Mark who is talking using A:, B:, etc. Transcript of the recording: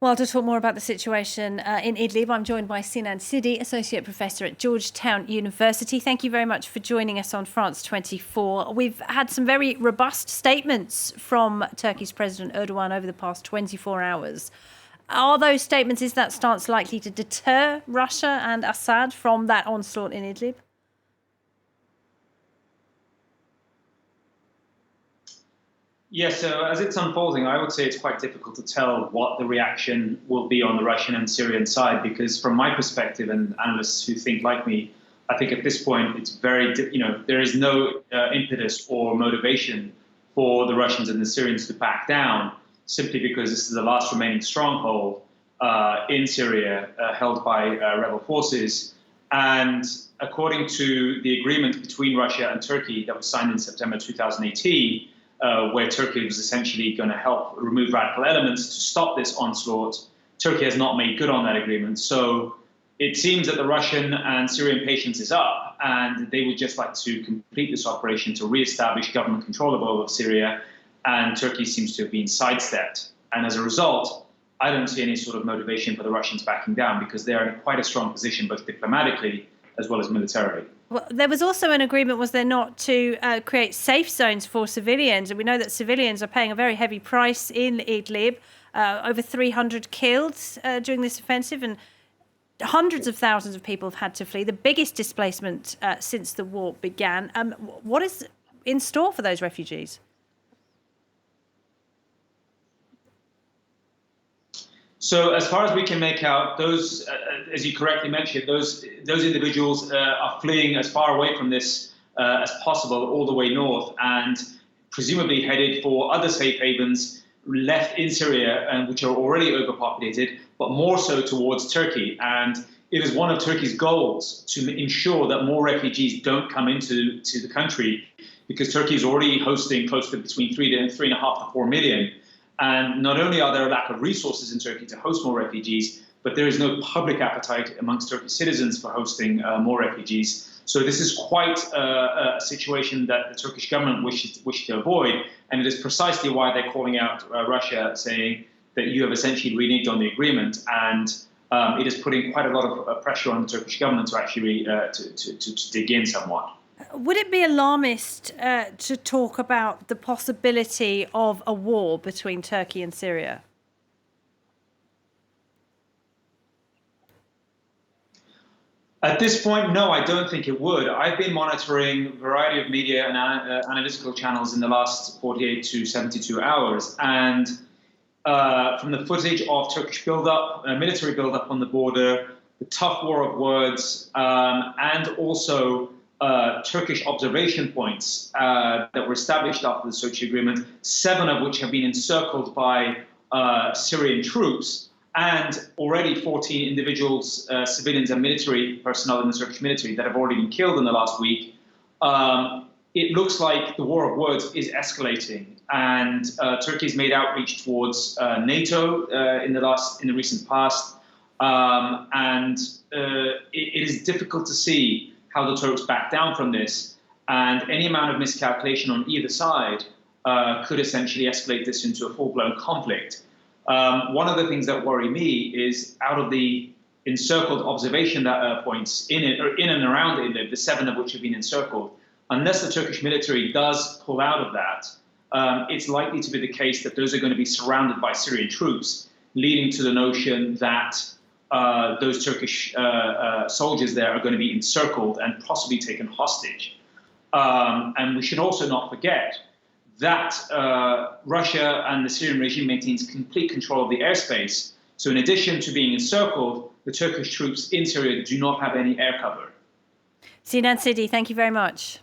A: Well, to talk more about the situation in Idlib, I'm joined by Sinan Sidi, Associate Professor at Georgetown University. Thank you very much for joining us on France 24. We've had some very robust statements from Turkey's President Erdogan over the past 24 hours. Are those statements, is that stance likely to deter Russia and Assad from that onslaught in Idlib?
B: Yes, so as it's unfolding, I would say it's quite difficult to tell what the reaction will be on the Russian and Syrian side, because from my perspective and analysts who think like me, I think at this point it's there is no impetus or motivation for the Russians and the Syrians to back down, simply because this is the last remaining stronghold in Syria held by rebel forces. And according to the agreement between Russia and Turkey that was signed in September 2018, where Turkey was essentially going to help remove radical elements to stop this onslaught, Turkey has not made good on that agreement. So it seems that the Russian and Syrian patience is up, and they would just like to complete this operation to reestablish government control of all of Syria, and Turkey seems to have been sidestepped. And as a result, I don't see any sort of motivation for the Russians backing down, because they are in quite a strong position, both diplomatically as well as militarily.
A: Well, there was also an agreement, was there not, to create safe zones for civilians? And we know that civilians are paying a very heavy price in Idlib, over 300 killed during this offensive, and hundreds of thousands of people have had to flee, the biggest displacement since the war began. What is in store for those refugees?
B: So as far as we can make out, those, as you correctly mentioned, those individuals are fleeing as far away from this as possible, all the way north, and presumably headed for other safe havens left in Syria, which are already overpopulated, but more so towards Turkey. And it is one of Turkey's goals to ensure that more refugees don't come into the country, because Turkey is already hosting close to between 3.5 to 4 million. And not only are there a lack of resources in Turkey to host more refugees, but there is no public appetite amongst Turkish citizens for hosting more refugees. So this is quite a situation that the Turkish government wishes to avoid. And it is precisely why they're calling out Russia, saying that you have essentially reneged on the agreement. And it is putting quite a lot of pressure on the Turkish government to actually to dig in somewhat.
A: Would it be alarmist to talk about the possibility of a war between Turkey and Syria?
B: At this point, no, I don't think it would. I've been monitoring a variety of media and analytical channels in the last 48 to 72 hours. And from the footage of Turkish buildup, military buildup on the border, the tough war of words, and also Turkish observation points that were established after the Sochi agreement, 7 of which have been encircled by Syrian troops, and already 14 individuals, civilians and military personnel in the Turkish military that have already been killed in the last week. It looks like the war of words is escalating, and Turkey's made outreach towards NATO in the recent past, and it is difficult to see how the Turks back down from this, and any amount of miscalculation on either side could essentially escalate this into a full-blown conflict. One of the things that worry me is, out of the encircled observation points in and around Idlib, the 7 of which have been encircled, unless the Turkish military does pull out of that, it's likely to be the case that those are going to be surrounded by Syrian troops, leading to the notion that those Turkish soldiers there are going to be encircled and possibly taken hostage. And we should also not forget that Russia and the Syrian regime maintains complete control of the airspace. So in addition to being encircled, the Turkish troops in Syria do not have any air cover.
A: Sinan Sidi, thank you very much.